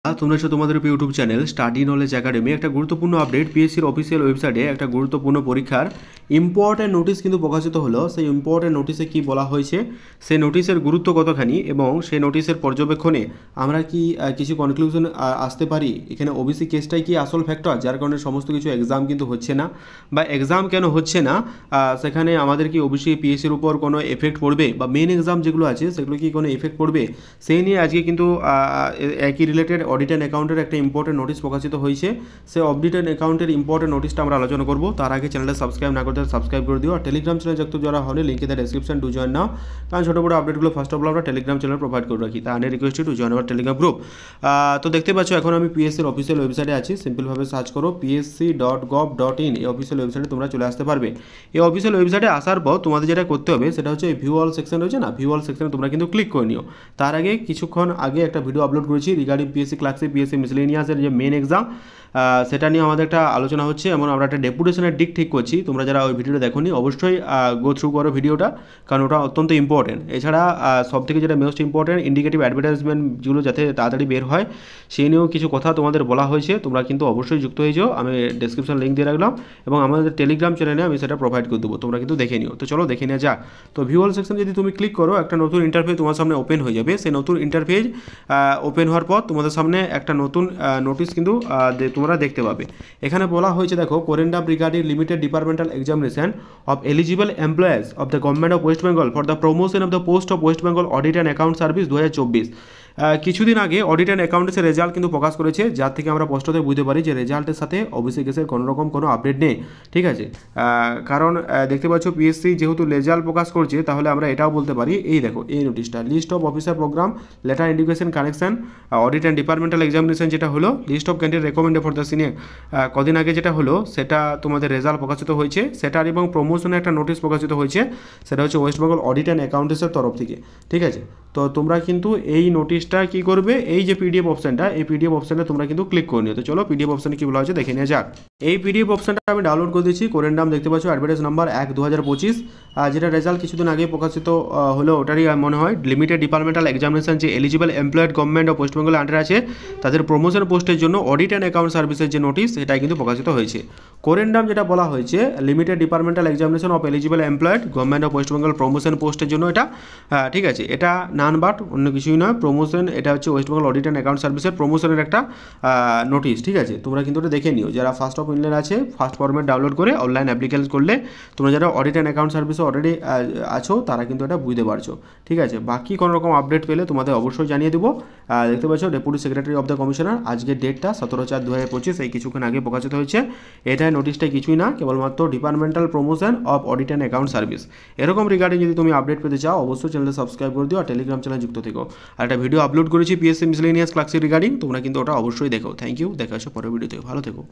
তোমরা হচ্ছে তোমাদের YouTube channel study knowledge academy একটা গুরুত্বপূর্ণ আপডেট পিএসসির অফিসিয়াল ওয়েবসাইটে একটা গুরুত্বপূর্ণ পরীক্ষার ইম্পর্টেন্ট নোটিশ কিন্তু প্রকাশিত হলো। সেই ইম্পর্টেন্ট নোটিশে কি বলা হয়েছে, সেই নোটিশের গুরুত্ব কতখানি এবং সেই নোটিশের পর্যবেক্ষণে আমরা কি কিছু কনক্লুশন আসতে পারি। এখানে ওবিসি কেসটাই কি আসল ফ্যাক্টর যার কারণে সমস্ত কিছু এক্সাম কিন্তু হচ্ছে না, বা এক্সাম কেন হচ্ছে না, সেখানে আমাদের কি ওবিসি পিএসসির উপর কোনো এফেক্ট পড়বে, বা মেন এক্সাম যেগুলো আছে সেগুলো কি কোনো এফেক্ট পড়বে, সেই নিয়ে আজকে কিন্তু একই রিলেটেড অডিট অ্যান্ড অ্যাকাউন্টের একটা ইম্পর্টেন্ট নোটিশ প্রকাশিত হয়েছে। সেই অডিট অ্যান্ড অ্যাকাউন্টের ইম্পর্টেন্ট নোটিশটা আমরা আলোচনা করবো। তার আগে চ্যানেলটা সাবস্ক্রাইব না করতে সাবস্ক্রাইব করে দিও, আর টেলিগ্রাম চ্যানেল যুক্ত যারা হলে লিঙ্কে দ্য ডেসক্রিপশন টু জয়েন নাও, কারণ ছোটো বড়ো আপডেটগুলো ফার্স্ট অফ অল আমরা টেলিগ্রাম চ্যানেল প্রোভাইড করে রাখি। তাহলে request to join our Telegram group. তো দেখতে পাচ্ছ এখন আমি পিএসসির অফিসিয়াল ওয়েবসাইটে আছি। সিম্পলভাবে সার্চ করো psc.gov.in, এই অফিসিয়াল ওয়েবসাইটে তোমরা চলে আসতে পারবে। এই অফিসিয়াল ওয়েবসাইটে আসার পর তোমাদের যেটা করতে হবে সেটা হচ্ছে এই ভিউ অল সেকশন রয়েছে না, ভিউ অল সেকশনে তোমরা কিন্তু ক্লিক করে নিও। তার আগে কিছুক্ষণ আগে একটা ভিডিও আপলোড করেছি রিগার্ডিং পিএসসি ক্লাসিক পিএসসি মিসলেনিয়াসের যে মেন এক্সাম, সেটা নিয়ে আমাদের একটা আলোচনা হচ্ছে এবং আমরা একটা ডেপুটেশনের দিক ঠিক করছি। তোমরা যারা ওই ভিডিওটা দেখোনি অবশ্যই গো থ্রু করো ভিডিওটা, কারণ ওটা অত্যন্ত ইম্পর্টেন্ট। এছাড়া সবথেকে যেটা মোস্ট ইম্পর্টেন্ট ইন্ডিকেটিভ অ্যাডভার্টাইজমেন্ট যেগুলো যাতে তাড়াতাড়ি বের হয় সেই নিয়েও কিছু কথা তোমাদের বলা হয়েছে। তোমরা কিন্তু অবশ্যই যুক্ত হয়ে যাও, আমি ডেসক্রিপশন লিঙ্ক দিয়ে রাখলাম এবং আমাদের টেলিগ্রাম চ্যানেলে আমি সেটা প্রোভাইড করে দেবো, তোমরা কিন্তু দেখে নিও। তো চলো দেখে নেওয়া যাক। তো ভিউ অল সেকশন যদি তুমি ক্লিক করো একটা নতুন ইন্টারফেস তোমার সামনে ওপেন হয়ে যাবে। সেই নতুন ইন্টারফেস ওপেন হওয়ার পর তোমাদের সামনে একটা নতুন নোটিশ কিন্তু তোমরা দেখতে পাবে। এখানে বলা হয়েছে দেখো, corrigendum regarding limited departmental examination of eligible employees of the government of West Bengal for the promotion of the post of West Bengal audit and account service 2024। কিছুদিন আগে অডিট অ্যান্ড অ্যাকাউন্টেন্সের রেজাল্ট কিন্তু প্রকাশ করেছে, যার থেকে আমরা স্পষ্টত বুঝতে পারি যে রেজাল্টের সাথে ওবিসি কেসের কোনো রকম কোনো আপডেট নেই। ঠিক আছে, কারণ দেখতে পাচ্ছ পিএসসি যেহেতু রেজাল্ট প্রকাশ করছে, তাহলে আমরা এটাও বলতে পারি এই দেখো এই নোটিশটা list of officer programme letter education connection audit and departmental examination যেটা হলো list of candidate recommended for the senior, কদিন আগে যেটা হলো সেটা তোমাদের রেজাল্ট প্রকাশিত হয়েছে। সেটার এবং প্রমোশনের একটা নোটিশ প্রকাশিত হয়েছে, সেটা হচ্ছে ওয়েস্ট বেঙ্গল অডিট অ্যান্ড অ্যাকাউন্টেন্সের তরফ থেকে। ঠিক আছে, তো তোমরা কিন্তু এই নোটিশটা কি করবে, এই যে পিডিএফ অপশনটা, এই পিডিএফ অপশনে তোমরা কিন্তু ক্লিক করে নিও। তো চলো পিডিএফ অপশনে কি বলা হয়েছে দেখে নেওয়া যাক। এই পিডিএফ অপশনটা আমি ডাউনলোড করে দিয়েছি। কোরেন্ডাম দেখতে পাচ্ছ অ্যাডভার্টাইজ নাম্বার 1/2025, যেটা রেজাল্ট কিছুদিন আগে প্রকাশিত হলো ওটারই মনে হয়। লিমিটেড ডিপার্টমেন্টাল এক্সামিনেশন যে eligible employed government of West Bengal আন্ডারে আছে তাদের প্রমোশন পোস্টের জন্য অডিট অ্যান্ড অ্যাকাউন্ট সার্ভিসের যে নোটিশ সেটাই কিন্তু প্রকাশিত হয়েছে। কোরেন্ডাম যেটা বলা হয়েছে limited departmental examination of eligible employed government of West Bengal promotion পোস্টের জন্য এটা, ঠিক আছে, এটা নান বাট অন্য কিছুই নয়, প্রমোশন। এটা হচ্ছে West Bengal audit and account সার্ভিসের প্রমোশনের একটা নোটিশ। ঠিক আছে, তোমরা কিন্তু ওটা দেখে নিও। যারা ফার্স্ট অফ ইনলাইন আছে ফার্স্ট ফরম্যাট ডাউনলোড করে অনলাইন অ্যাপ্লিকেশন করলে তোমরা যারা অডিট অ্যান্ড অ্যাকাউন্ট সার্ভিসে অলরেডি আছো তারা কিন্তু এটা বুঝতে পারছো। ঠিক আছে, বাকি কোনো রকম আপডেট পেলে তোমাদের অবশ্যই জানিয়ে দেবো। দেখতে পাচ্ছ deputy secretary of the commissioner, আজকের ডেটটা 17/4/2025, এই কিছুক্ষণ আগে প্রকাশিত হয়েছে। এটাই নোটিশটা কিছুই না, কেবলমাত্র departmental promotion of audit and account service. এরকম রিগার্ডিং যদি তুমি আপডেট পেতে চাও অবশ্যই চ্যানেলটা সাবস্ক্রাইব করে দিও আর টেলিগ্রাম চ্যানেল যুক্ত থেকো। আর একটা ভিডিও আপলোড করেছি পিএসসি মিসলেনিয়াস ক্লাসিক রিগার্ডিং, তোমরা কিন্তু ওটা অবশ্যই দেখো। থ্যাংক ইউ, দেখা হচ্ছে পরের ভিডিওতে, ভালো থেকো।